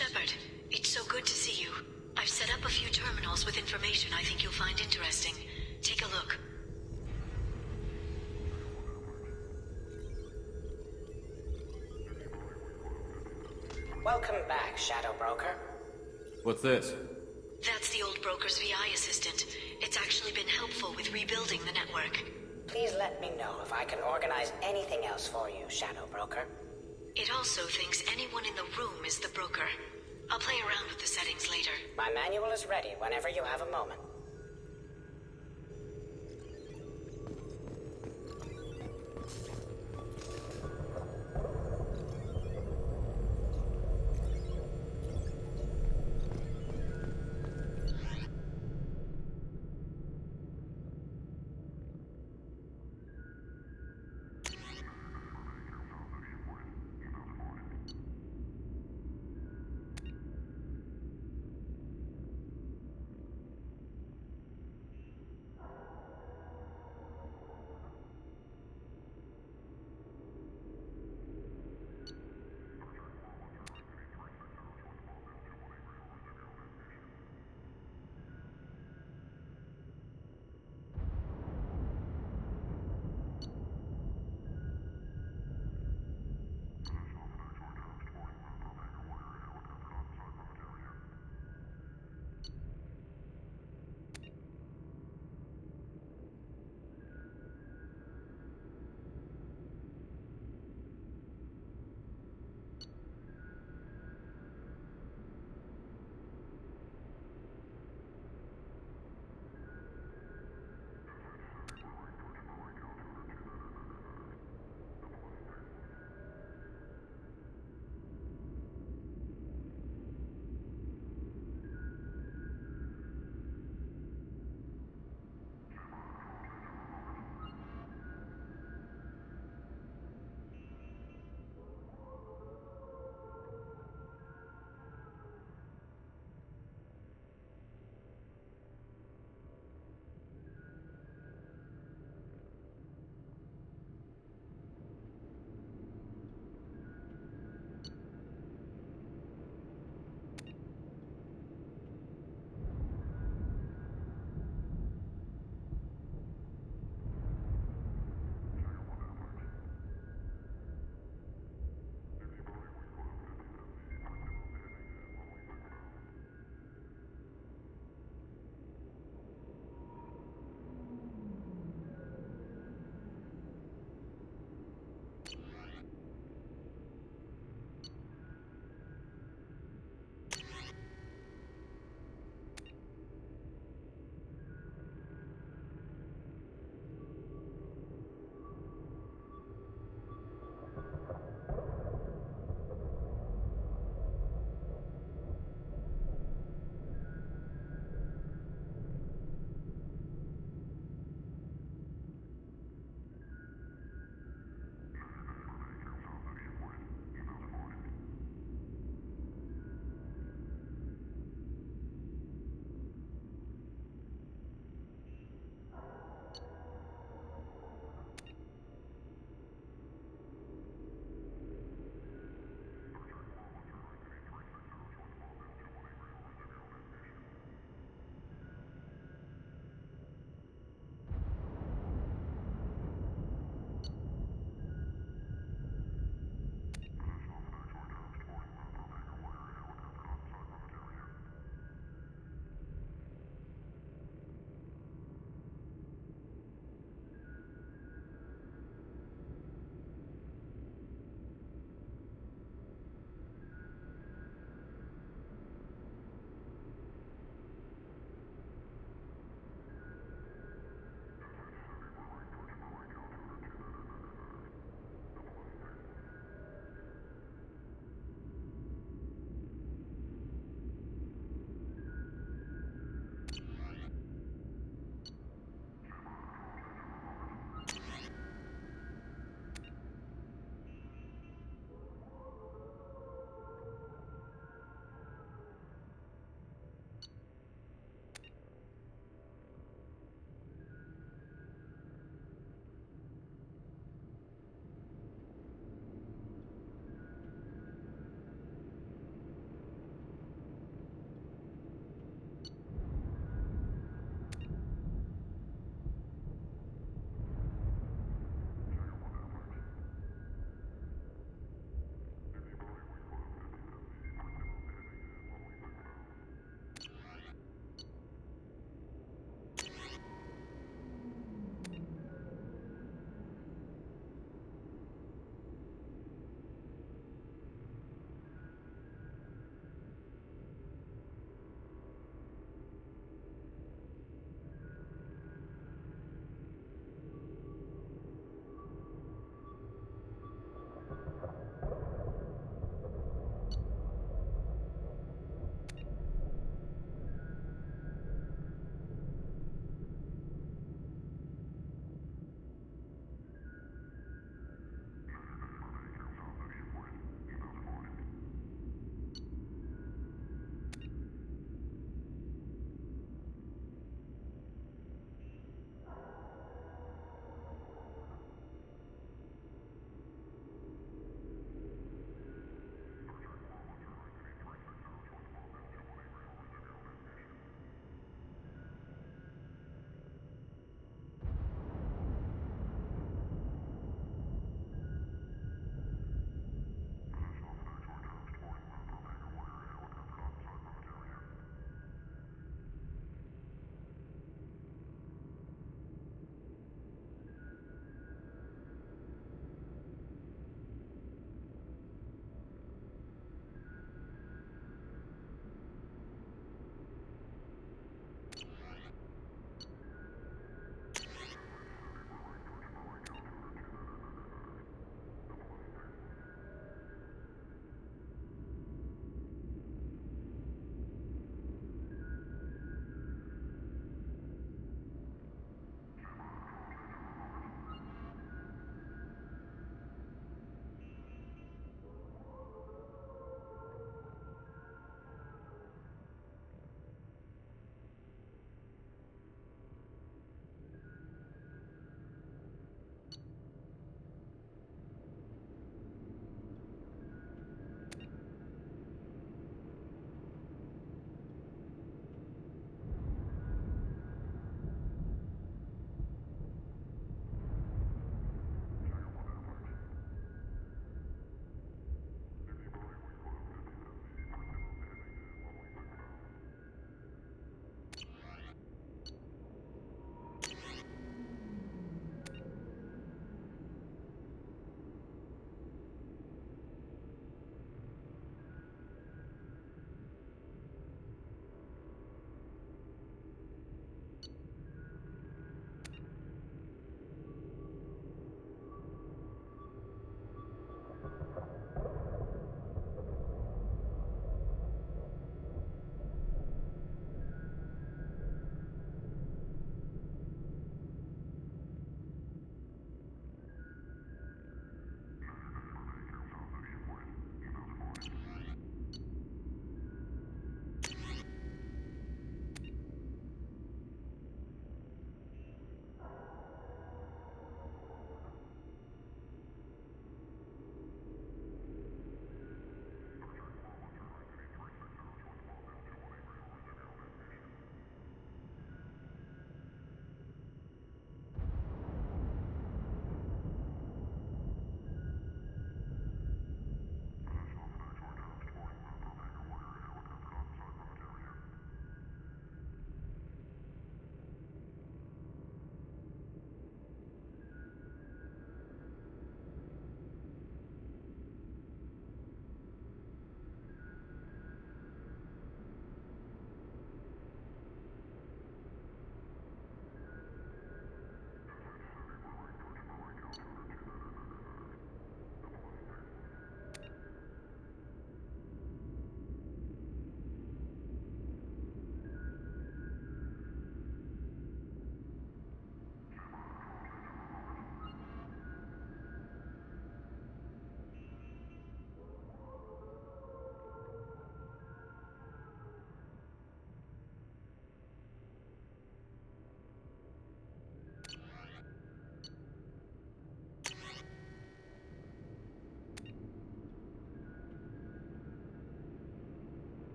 Shepard, it's so good to see you. I've set up a few terminals with information I think you'll find interesting. Take a look. Welcome back, Shadow Broker. What's this? That's the old broker's VI assistant. It's actually been helpful with rebuilding the network. Please let me know if I can organize anything else for you, Shadow Broker. It also thinks anyone in the room is the broker. I'll play around with the settings later. My manual is ready whenever you have a moment.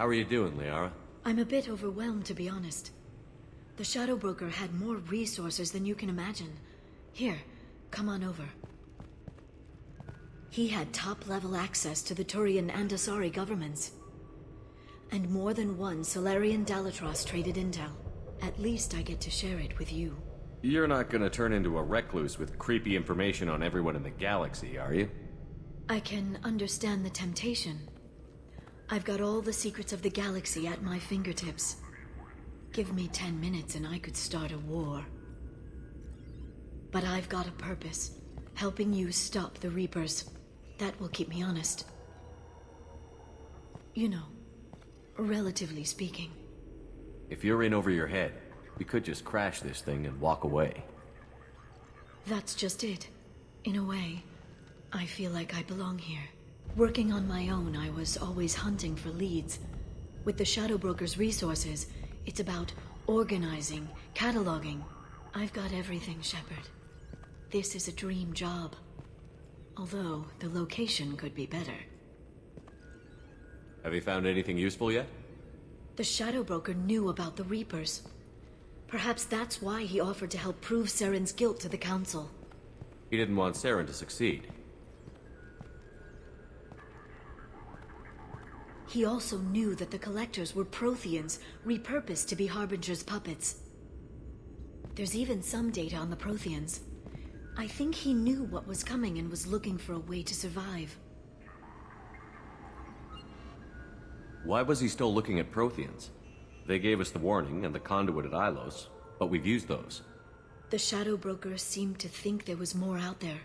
How are you doing, Liara? I'm a bit overwhelmed, to be honest. The Shadow Broker had more resources than you can imagine. Here, come on over. He had top-level access to the Turian and Asari governments. And more than one Solarian Dalatross traded intel. At least I get to share it with you. You're not gonna turn into a recluse with creepy information on everyone in the galaxy, are you? I can understand the temptation. I've got all the secrets of the galaxy at my fingertips. Give me 10 minutes and I could start a war. But I've got a purpose. Helping you stop the Reapers. That will keep me honest. You know, relatively speaking. If you're in over your head, we could just crash this thing and walk away. That's just it. In a way, I feel like I belong here. Working on my own, I was always hunting for leads. With the Shadow Broker's resources, it's about organizing, cataloging. I've got everything, Shepard. This is a dream job. Although, the location could be better. Have you found anything useful yet? The Shadow Broker knew about the Reapers. Perhaps that's why he offered to help prove Saren's guilt to the Council. He didn't want Saren to succeed. He also knew that the Collectors were Protheans, repurposed to be Harbinger's puppets. There's even some data on the Protheans. I think he knew what was coming and was looking for a way to survive. Why was he still looking at Protheans? They gave us the warning and the conduit at Ilos, but we've used those. The Shadow Broker seemed to think there was more out there.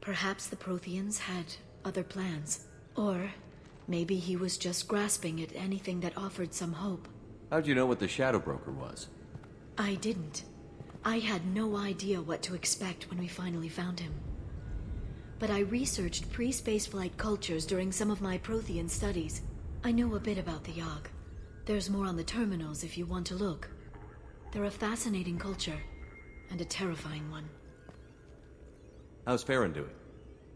Perhaps the Protheans had other plans. Or maybe he was just grasping at anything that offered some hope. How'd you know what the Shadow Broker was? I didn't. I had no idea what to expect when we finally found him. But I researched pre-spaceflight cultures during some of my Prothean studies. I know a bit about the Yogg. There's more on the terminals if you want to look. They're a fascinating culture, and a terrifying one. How's Farron doing?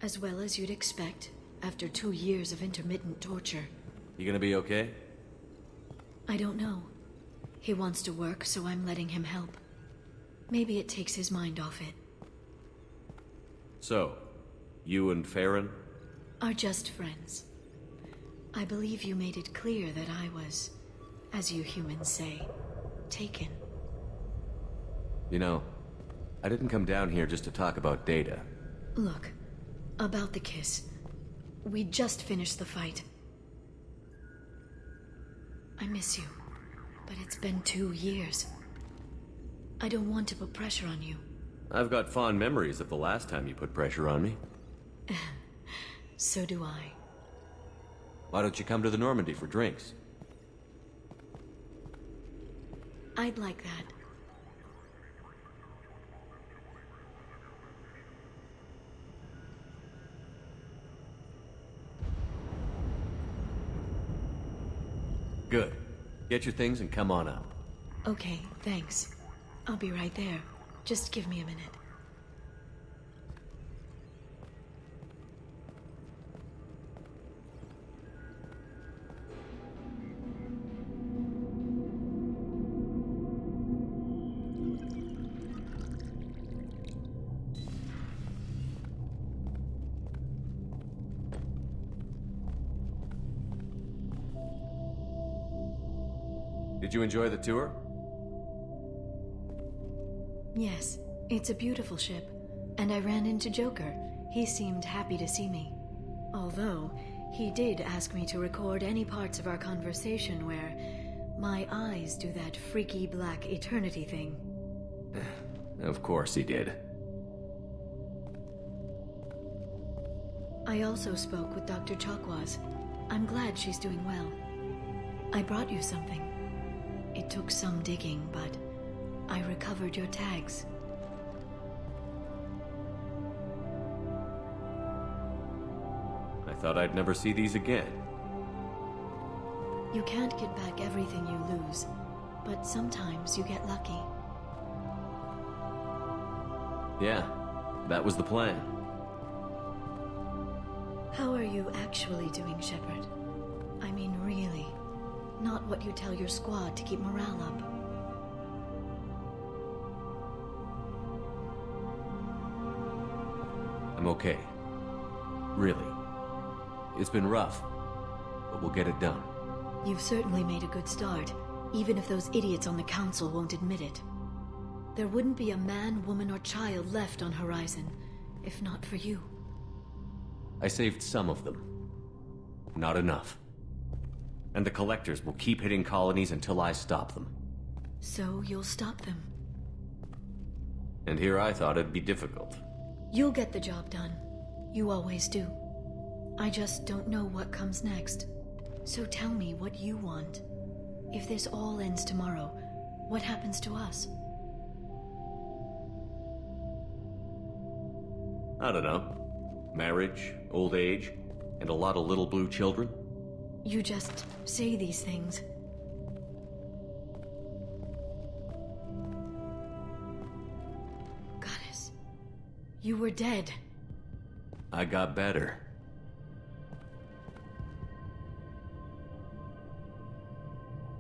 As well as you'd expect, after 2 years of intermittent torture. You gonna be okay? I don't know. He wants to work, so I'm letting him help. Maybe it takes his mind off it. So, you and Farron? Are just friends. I believe you made it clear that I was, as you humans say, taken. You know, I didn't come down here just to talk about data. Look, about the kiss. We just finished the fight. I miss you, but it's been 2 years. I don't want to put pressure on you. I've got fond memories of the last time you put pressure on me. So do I. Why don't you come to the Normandy for drinks? I'd like that. Good. Get your things and come on up. Okay, thanks. I'll be right there. Just give me a minute. Did you enjoy the tour? Yes, it's a beautiful ship. And I ran into Joker. He seemed happy to see me. Although, he did ask me to record any parts of our conversation where my eyes do that freaky black eternity thing. Of course he did. I also spoke with Dr. Chakwas. I'm glad she's doing well. I brought you something. It took some digging, but I recovered your tags. I thought I'd never see these again. You can't get back everything you lose, but sometimes you get lucky. Yeah, that was the plan. How are you actually doing, Shepard? I mean, really. what you tell your squad to keep morale up. I'm okay. Really. It's been rough, but we'll get it done. You've certainly made a good start, even if those idiots on the council won't admit it. There wouldn't be a man, woman, or child left on Horizon, if not for you. I saved some of them. Not enough. And the Collectors will keep hitting colonies until I stop them. So you'll stop them. And here I thought it'd be difficult. You'll get the job done. You always do. I just don't know what comes next. So tell me what you want. If this all ends tomorrow, what happens to us? I don't know. Marriage, old age, and a lot of little blue children? You just say these things. Goddess, you were dead. I got better.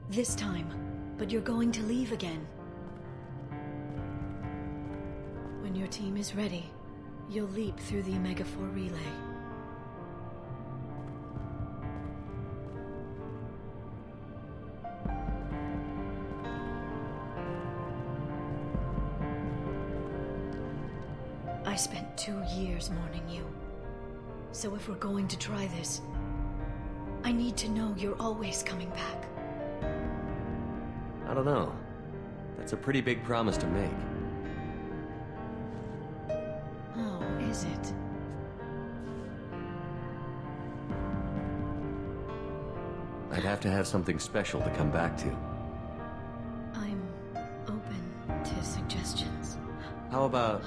This time, but you're going to leave again. When your team is ready, you'll leap through the Omega-4 relay. I spent 2 years mourning you. So if we're going to try this, I need to know you're always coming back. I don't know. That's a pretty big promise to make. Oh, is it? I'd have to have something special to come back to. I'm open to suggestions. How about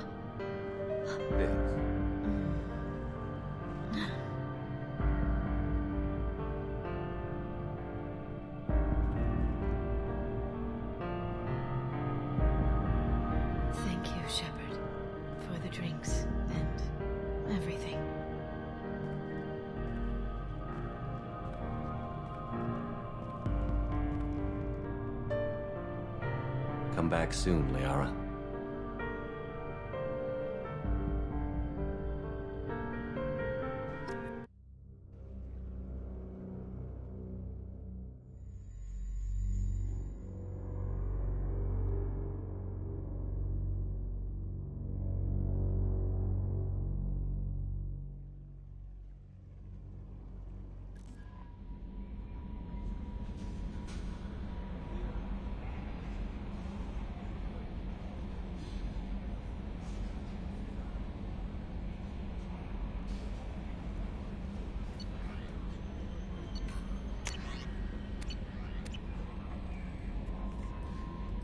this? Thank you, Shepard, for the drinks and everything. Come back soon, Liara.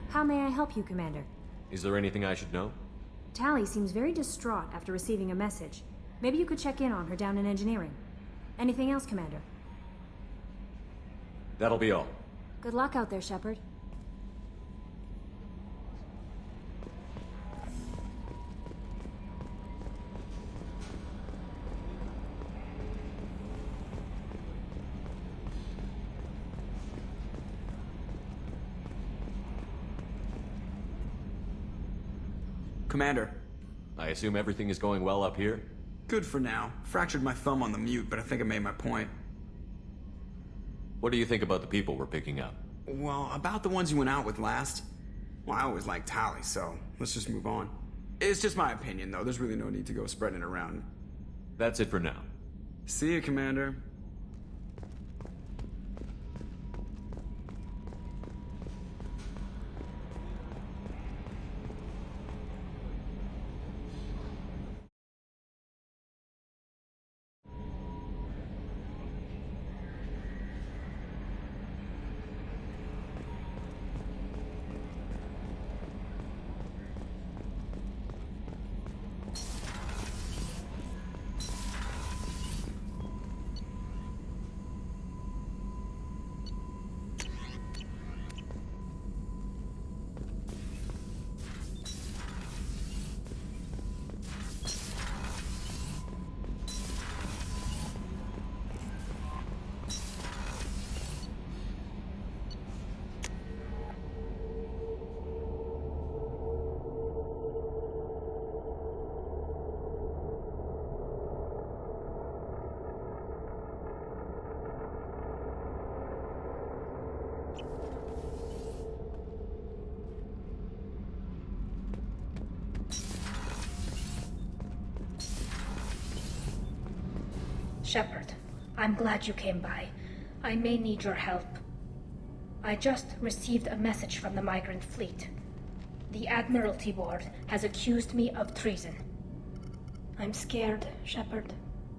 How may I help you, Commander? Is there anything I should know? Tali seems very distraught after receiving a message. Maybe you could check in on her down in engineering. Anything else, Commander? That'll be all. Good luck out there, Shepard. Commander. I assume everything is going well up here? Good for now. Fractured my thumb on the mute, but I think I made my point. What do you think about the people we're picking up? Well, about the ones you went out with last. Well, I always liked Tali, so let's just move on. It's just my opinion, though. There's really no need to go spreading it around. That's it for now. See you, Commander. Shepard, I'm glad you came by. I may need your help. I just received a message from the migrant fleet. The Admiralty Board has accused me of treason. I'm scared, Shepard.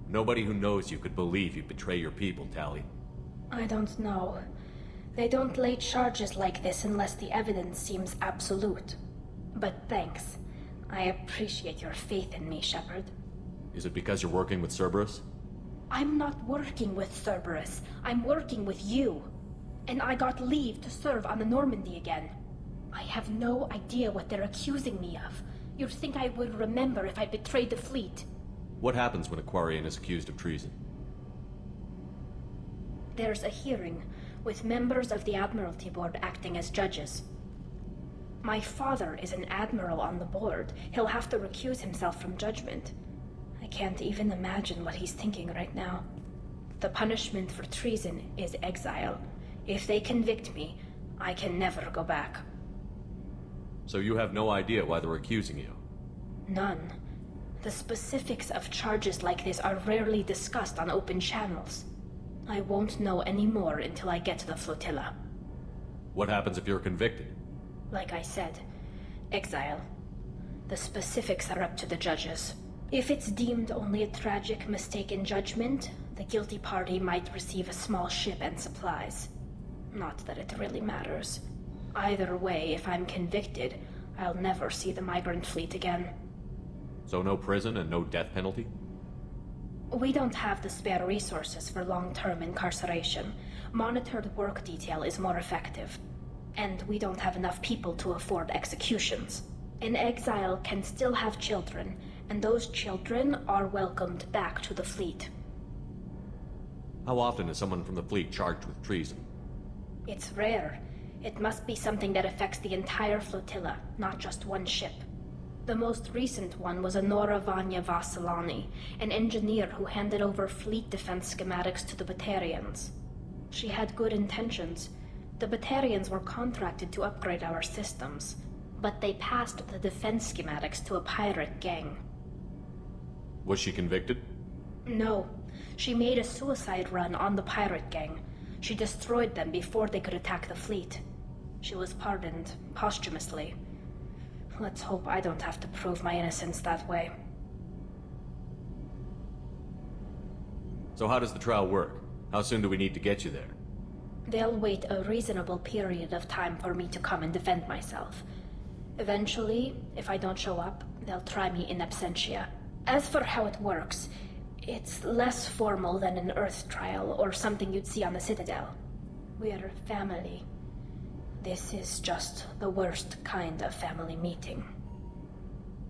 Nobody who knows you could believe you betray your people, Tali. I don't know. They don't lay charges like this unless the evidence seems absolute. But thanks. I appreciate your faith in me, Shepard. Is it because you're working with Cerberus? I'm not working with Cerberus. I'm working with you. And I got leave to serve on the Normandy again. I have no idea what they're accusing me of. You'd think I would remember if I betrayed the fleet. What happens when a Quarian is accused of treason? There's a hearing, with members of the Admiralty Board acting as judges. My father is an admiral on the board. He'll have to recuse himself from judgment. I can't even imagine what he's thinking right now. The punishment for treason is exile. If they convict me, I can never go back. So you have no idea why they're accusing you? None. The specifics of charges like this are rarely discussed on open channels. I won't know any more until I get to the flotilla. What happens if you're convicted? Like I said, exile. The specifics are up to the judges. If it's deemed only a tragic mistake in judgment, the guilty party might receive a small ship and supplies. Not that it really matters. Either way, if I'm convicted, I'll never see the migrant fleet again. So no prison and no death penalty? We don't have the spare resources for long-term incarceration. Monitored work detail is more effective. And we don't have enough people to afford executions. An exile can still have children, and those children are welcomed back to the fleet. How often is someone from the fleet charged with treason? It's rare. It must be something that affects the entire flotilla, not just one ship. The most recent one was Anora Vanya Vassilani, an engineer who handed over fleet defense schematics to the Batarians. She had good intentions. The Batarians were contracted to upgrade our systems, but they passed the defense schematics to a pirate gang. Was she convicted? No. She made a suicide run on the pirate gang. She destroyed them before they could attack the fleet. She was pardoned, posthumously. Let's hope I don't have to prove my innocence that way. So how does the trial work? How soon do we need to get you there? They'll wait a reasonable period of time for me to come and defend myself. Eventually, if I don't show up, they'll try me in absentia. As for how it works, it's less formal than an Earth trial or something you'd see on the Citadel. We're family. This is just the worst kind of family meeting.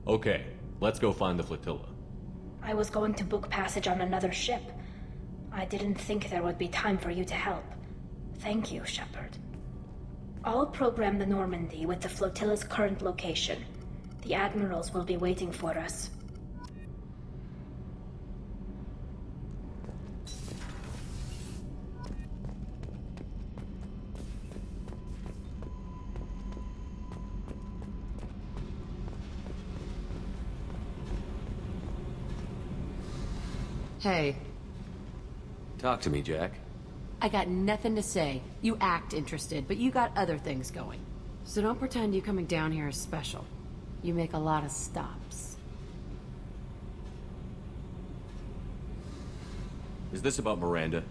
Okay, let's go find the flotilla. I was going to book passage on another ship. I didn't think there would be time for you to help. Thank you, Shepard. I'll program the Normandy with the flotilla's current location. The admirals will be waiting for us. Hey, Talk to me, Jack. I got nothing to say. You act interested, but you got other things going. So don't pretend you coming down here is special. You make a lot of stops. Is this about Miranda?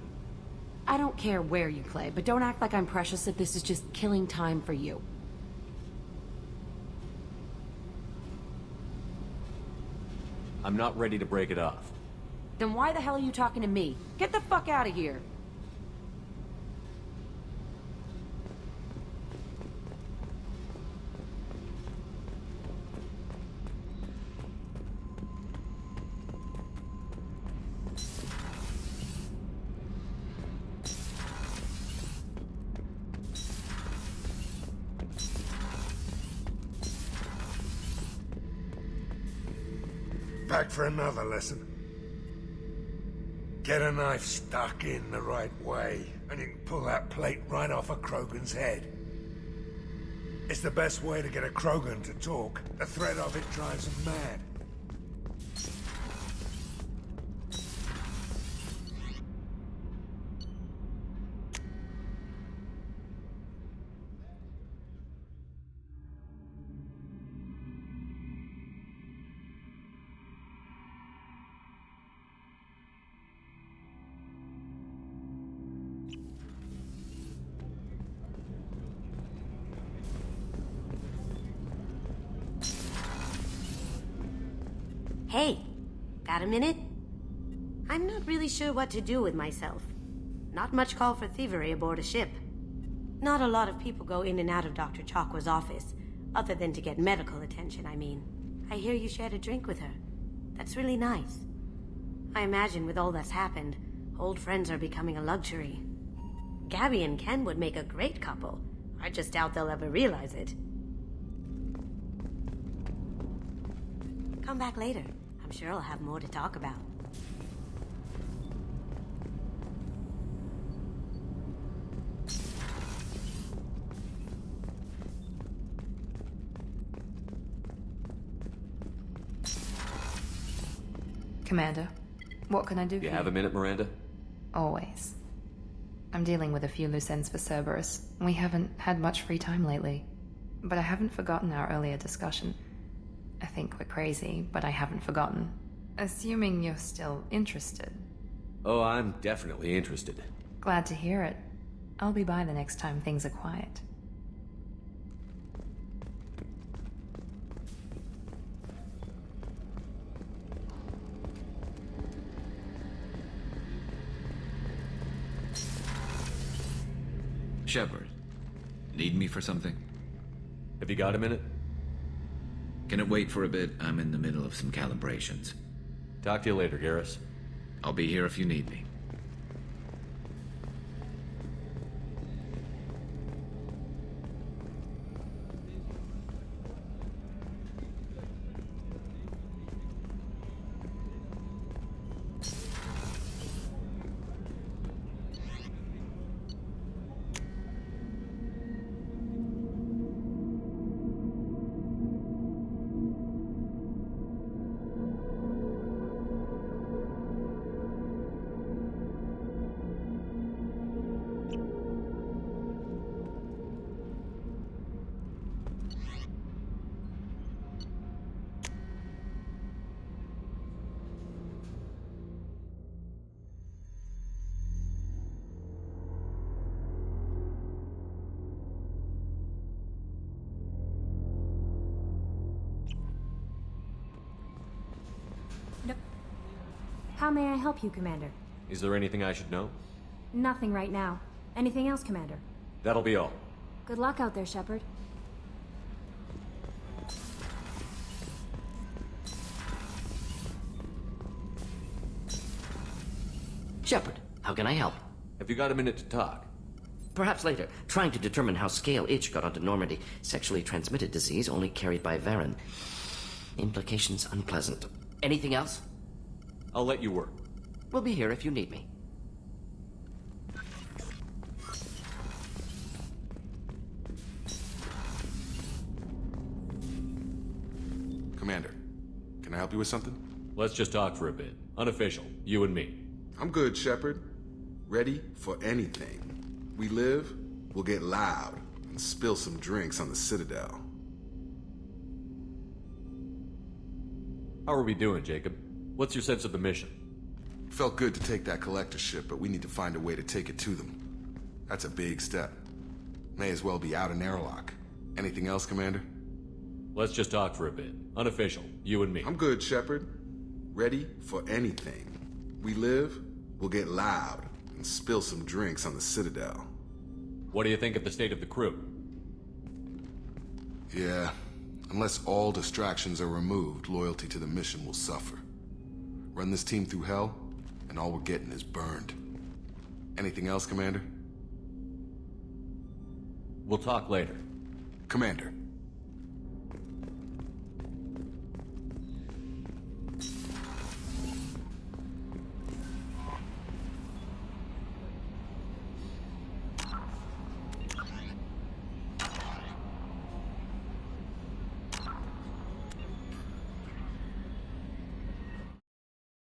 I don't care where you play, but don't act like I'm precious if this is just killing time for you. I'm not ready to break it off. Then why the hell are you talking to me? Get the fuck out of here! Back for another lesson. Get a knife stuck in the right way, and you can pull that plate right off a Krogan's head. It's the best way to get a Krogan to talk. The threat of it drives them mad. Hey, got a minute? I'm not really sure what to do with myself. Not much call for thievery aboard a ship. Not a lot of people go in and out of Dr. Chakwa's office, other than to get medical attention, I mean. I hear you shared a drink with her. That's really nice. I imagine with all that's happened, old friends are becoming a luxury. Gabby and Ken would make a great couple. I just doubt they'll ever realize it. Come back later. I'm sure I'll have more to talk about. Commander, what can I do for You you? have a minute, Miranda? Always. I'm dealing with a few loose ends for Cerberus. We haven't had much free time lately. But I haven't forgotten our earlier discussion. I think we're crazy, but I haven't forgotten. Assuming you're still interested. Oh, I'm definitely interested. Glad to hear it. I'll be by the next time things are quiet. Shepard, need me for something? Have you got a minute? Can it wait for a bit? I'm in the middle of some calibrations. Talk to you later, Garrus. I'll be here if you need me. How may I help you, Commander? Is there anything I should know? Nothing right now. Anything else, Commander? That'll be all. Good luck out there, Shepard. Shepard, how can I help? Have you got a minute to talk? Perhaps later. Trying to determine how Scale Itch got onto Normandy. Sexually transmitted disease only carried by Varen. Implications unpleasant. Anything else? I'll let you work. We'll be here if you need me. Commander, can I help you with something? Let's just talk for a bit. Unofficial, you and me. I'm good, Shepard. Ready for anything. We live, we'll get loud, and spill some drinks on the Citadel. How are we doing, Jacob? What's your sense of the mission? Felt good to take that collector ship, but we need to find a way to take it to them. That's a big step. May as well be out an airlock. Anything else, Commander? Let's just talk for a bit. Unofficial, you and me. I'm good, Shepard. Ready for anything. We live, we'll get loud, and spill some drinks on the Citadel. What do you think of the state of the crew? Yeah, unless all distractions are removed, loyalty to the mission will suffer. Run this team through hell, and all we're getting is burned. Anything else, Commander? We'll talk later. Commander,